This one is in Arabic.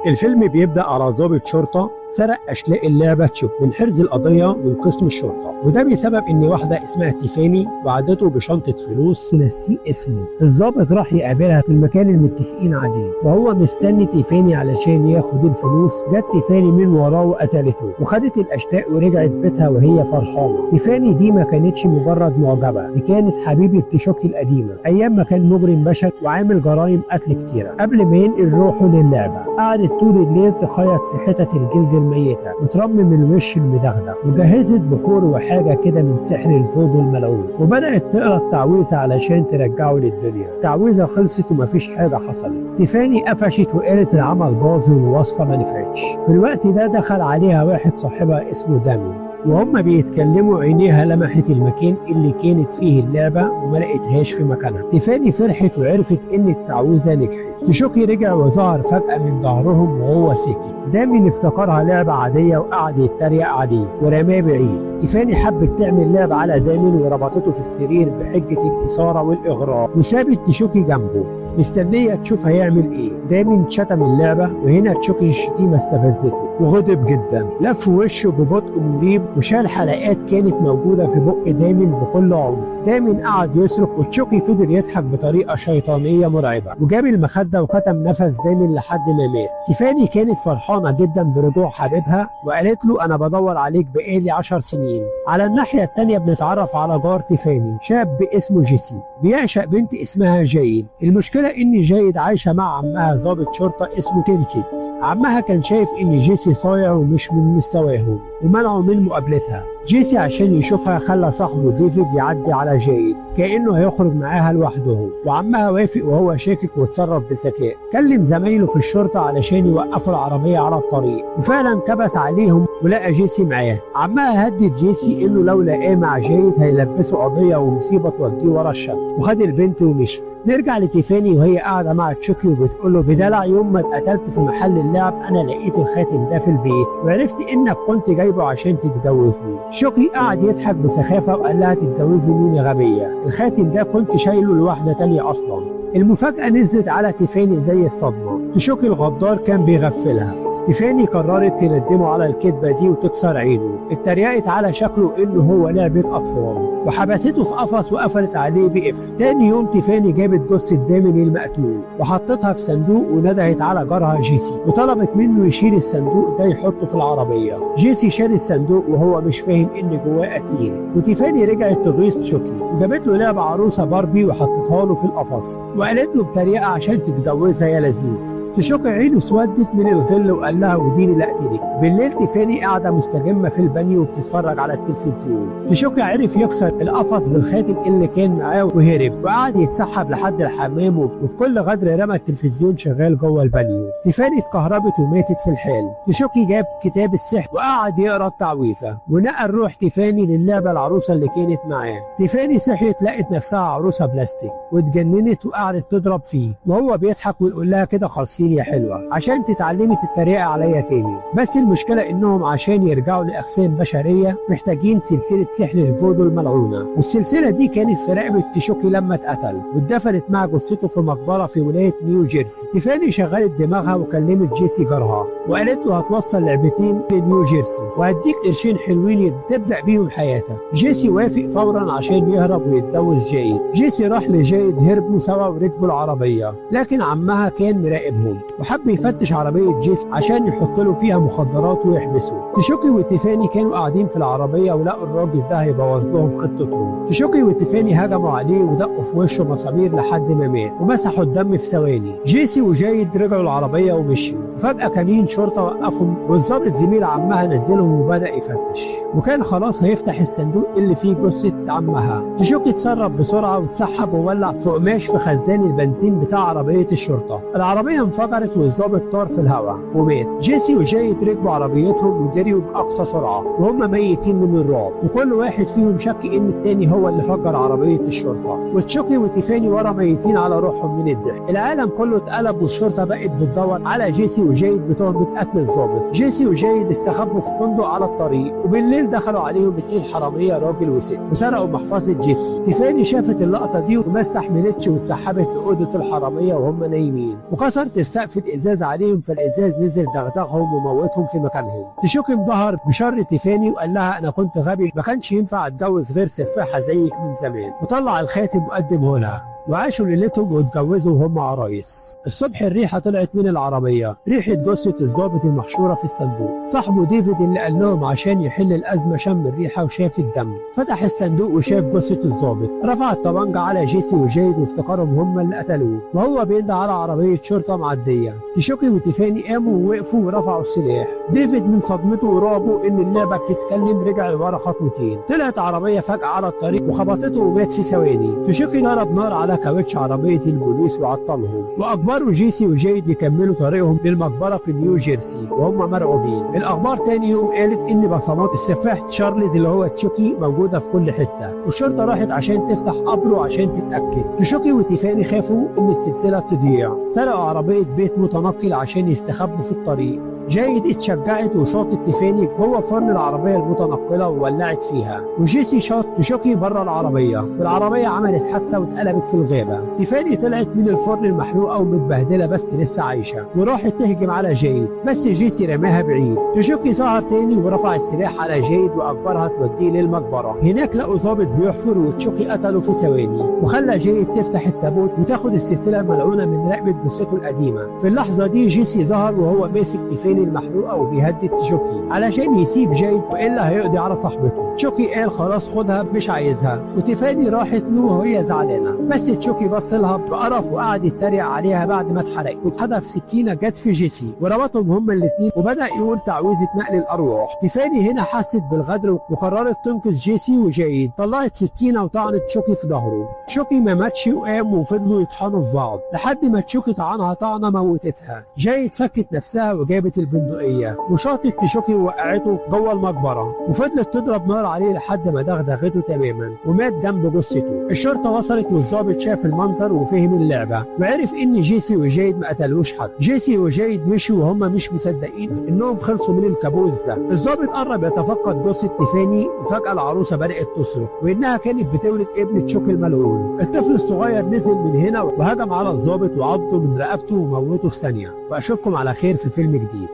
الفيلم بيبدأ على ضابط شرطة سرق أشلاء اللعبة تشوك من حرز القضية من قسم الشرطة، وده بسبب إن واحدة اسمها تيفاني وعدته بشنطة فلوس تنسيه اسمه. الضابط راح يقابلها في المكان المتفقين عليه وهو مستني تيفاني علشان ياخد الفلوس. جت تيفاني من وراه وقتلته وخدت الأشلاء ورجعت بيتها وهي فرحانة. تيفاني دي ما كانتش مجرد معجبة، دي كانت حبيبة تشوكي القديمة أيام ما كان مجرم بشري وعامل جرائم قتل كتيرة قبل ما ينقل روحه للعبة. قعدت طول الليل تخيط في حتت الجلد الميتة وترمم الوش المدغدغ وجهزت بخور وحاجة كده من سحر الفودو الملعون، وبدأت تقرا التعويذة علشان ترجعه للدنيا. التعويذة خلصت ومفيش حاجة حصلت. تيفاني قفشت وقالت العمل باظ والوصفة ما نفعتش. في الوقت ده دخل عليها واحد صاحبها اسمه دامين، وهم بيتكلموا عينيها لمحت المكان اللي كانت فيه اللعبة وما لقيتهاش في مكانها. تيفاني فرحت وعرفت ان التعويذة نجحت. تشوكي رجع وظهر فجأة من ظهرهم وهو ساكت. دامين افتكرها لعبة عادية وقعد يتريق عليه ورماه بعيد. تيفاني حبت تعمل لعبة على دامين وربطته في السرير بحجة الإثارة والإغراء وسابت تشوكي جنبه مستنية تشوف هيعمل ايه. دامين شتم اللعبة وهنا تشوكي الشتيمة استفزته وغضب جدا، لف وشه ببطء مريب وشال حلقات كانت موجودة في بق دامين بكل عنف. دامين قعد يصرخ وتشوكي فضل يضحك بطريقة شيطانية مرعبة وجاب المخدة وكتم نفس دامين لحد ما مات. تيفاني كانت فرحانة جدا برجوع حبيبها وقالت له أنا بدور عليك بقالي 10 سنين. على الناحية التانية بنتعرف على جار تيفاني شاب اسمه جيسي بيعشق بنت اسمها جايد. المشكلة إن جايد عايشة مع عمها ضابط شرطة اسمه تنكت. عمها كان شايف إن جيسي صايع ومش من مستواهم ومنعه من مقابلتها. جيسي عشان يشوفها خلى صاحبه ديفيد يعدي على جايد كأنه هيخرج معاها لوحدهم، وعمها وافق وهو شاكك وتصرف بذكاء. كلم زمايله في الشرطة علشان يوقفوا العربية على الطريق وفعلا كبس عليهم ولقى جيسي معاه. عمها هدد جيسي انه لو لقاه مع جايد هيلبسه قضية ومصيبة توديه ورا الشمس، وخد البنت ومشي. نرجع لتيفاني وهي قاعدة مع تشوكي وبتقول له بدلع يوم ما اتقتلت في محل اللعب أنا لقيت الخاتم ده في البيت وعرفت إنك كنت جايبه عشان تتجوزني. تشوكي قعد يضحك بسخافة وقال لها تتجوزي مين يا غبية؟ الخاتم ده كنت شايله لواحدة تانية أصلا. المفاجأة نزلت على تيفاني زي الصدمة. تشوكي الغدار كان بيغفلها. تيفاني قررت تندمه على الكذبة دي وتكسر عينه. اتريقت على شكله إنه هو لعبة أطفال وحبسته في قفص وقفلت عليه بقفل. تاني يوم تيفاني جابت جثة دامين المقتول وحطتها في صندوق وندهت على جارها جيسي وطلبت منه يشيل الصندوق ده يحطه في العربية. جيسي شال الصندوق وهو مش فاهم إن جواه قتيل. وتيفاني رجعت تغيظ تشوكي وجابت له لعبة عروسة باربي وحطتها له في القفص وقالت له بطريقة عشان تتجوزها يا لذيذ. تشوكي عينه اسودت من الغل وقال لها وديني لا اقتلك. بالليل تيفاني قاعدة مستجمة في البانيو وبتتفرج على التلفزيون. تشوكي عرف يكسر القفص بالخاتم اللي كان معاه وهرب وقعد يتسحب لحد الحمام وبكل غدر رمى التلفزيون شغال جوه البانيو. تيفاني اتكهربت وماتت في الحال. تشوكي جاب كتاب السحر وقعد يقرا التعويذه ونقل روح تيفاني للعبه العروسه اللي كانت معاه. تيفاني صحيت لقت نفسها عروسه بلاستيك واتجننت وقعدت تضرب فيه وهو بيضحك ويقول لها كده خالصين يا حلوه عشان تتعلمي تتريقي عليا تاني. بس المشكله انهم عشان يرجعوا لاجسام بشريه محتاجين سلسله سحر الفودو الملعونه، والسلسله دي كانت في رقبه تشوكي لما اتقتل واتدفنت مع جثته في مقبره في ولايه نيو جيرسي. تيفاني شغلت دماغها وكلمت جيسي جارها وقالت له هتوصل لعبتين لنيو جيرسي وهديك قرشين حلوين تبدا بيهم حياتك. جيسي وافق فورا عشان يهرب ويتجوز جايد. جيسي راح لجايد هربوا سوا وركبوا العربيه، لكن عمها كان مراقبهم وحب يفتش عربيه جيسي عشان يحط له فيها مخدرات ويحبسه. تشوكي وتيفاني كانوا قاعدين في العربيه ولقوا الراجل ده هيبوظ لهم خطتهم. تشوكي وتيفاني هجموا عليه ودقوا في وشه مسامير لحد ما مات ومسحوا الدم في ثواني. جيسي وجايد رجعوا العربيه ومشيوا وفجاه كمين شرطه وقفهم والظابط زميل عمها نزلهم وبدا يفتش وكان خلاص هيفتح الصندوق اللي فيه جثه عمها. تشوكي اتصرف بسرعه واتسحب وولع في قماش في خزان البنزين بتاع عربيه الشرطه. العربيه انفجرت والظابط طار في الهواء ومات. جيسي وجايد ركبوا عربيتهم وجريوا باقصى سرعه وهم ميتين من الرعب وكل واحد فيهم شك ان التاني هو اللي فجر عربيه الشرطه. وتشوكي وتيفاني ورا ميتين على روحهم من الضحك. العالم كله اتقلب والشرطه بقت بتدور على جيسي وجايد بتهمه قتل الضابط. جيسي وجايد استخبوا في فندق على الطريق، وبالليل دخلوا عليهم 2 حراميه راجل وست وسرقوا محفظه جيسي. تيفاني شافت اللقطه دي وما استحملتش واتسحبت لاوضه الحراميه وهم نايمين، وكسرت السقف الازاز عليهم، فالازاز نزل دغدغهم وموتهم في مكانهم. تشوكي انبهر بشر تيفاني وقال لها انا كنت غبي، ما كانش ينفع اتجوز غير سفاحه زيك من زمان، وطلع الخاتم وقدمه لها، وعاشوا ليلتهم واتجوزوا وهم عرايس. الصبح الريحه طلعت من العربيه، ريحه جثه الضابط المحشوره في الصندوق. صاحبه ديفيد اللي قال لهم عشان يحل الازمه شم الريحه وشاف الدم، فتح الصندوق وشاف جثه الضابط، رفع الطبنجه على جيسي وجايد وافتكرهم هم اللي قتلوه، وهو بيندى على عربيه شرطه معديه. تشوكي وتيفاني قاموا ووقفوا ورفعوا السلاح. ديفيد من صدمته ورعبه ان اللعبه بتتكلم رجع لورا خطوتين، طلعت عربيه فجاه على الطريق وخبطته ومات في ثواني. تشوكي ضرب نار على كاوتش عربيه البوليس وعطلهم، واجبروا جيسي وجايد يكملوا طريقهم للمقبره في نيو جيرسي وهم مرعوبين. الاخبار تاني يوم قالت ان بصمات السفاح تشارلز اللي هو تشوكي موجوده في كل حته، والشرطه راحت عشان تفتح قبره عشان تتاكد. تشوكي وتيفاني خافوا ان السلسله تضيع، سرقوا عربيه بيت متنقل عشان يستخبوا في الطريق. جايد اتشجعت وشاطت تيفاني جوه فرن العربيه المتنقله وولعت فيها، وجيسي شاط تشوكي بره العربيه، والعربيه عملت حادثه واتقلبت في الغابه. تيفاني طلعت من الفرن المحروقه ومتبهدله بس لسه عايشه، وراحت تهجم على جايد بس جيسي رماها بعيد. تشوكي ظهر تاني ورفع السلاح على جايد واجبرها توديه للمقبره. هناك لقوا ضابط بيحفر وتشوكي قتله في ثواني، وخلى جايد تفتح التابوت وتاخد السلسله الملعونه من رقبه جثته القديمه. في اللحظه دي جيسي ظهر وهو ماسك تيفاني المحروقه وبيهدد تشوكي علشان يسيب جايد والا هيقضي على صاحبته. تشوكي قال خلاص خدها مش عايزها، وتيفاني راحت له وهي زعلانه، بس تشوكي بص لها بقرف وقعد يتريق عليها بعد ما اتحرق، واتحدف سكينه جت في جيسي وربطهم هما الاثنين وبدا يقول تعويذه نقل الارواح. تيفاني هنا حست بالغدر وقررت تنقذ جيسي وجايد، طلعت سكينه وطعنت تشوكي في ظهره. تشوكي ما ماتش وقام وفضلوا يطحنوا في بعض لحد ما تشوكي طعنها طعنه موتتها. جايد فكت نفسها وجابت البندقيه وشاطت تشوكي ووقعته جوه المقبره، وفضلت تضرب نار عليه لحد ما دغدغته تماما ومات جنب جثته. الشرطه وصلت والظابط شاف المنظر وفهم اللعبه وعرف ان جيسي وجايد ما قتلوش حد. جيسي وجايد مشوا وهم مش مصدقين انهم خلصوا من الكابوس ده. الظابط قرب يتفقد جثه تيفاني وفجاه العروسه بدات تصرخ وانها كانت بتولد ابن تشوكي الملعون. الطفل الصغير نزل من هنا وهجم على الظابط وعضه من رقبته وموته في ثانيه. واشوفكم على خير في فيلم جديد.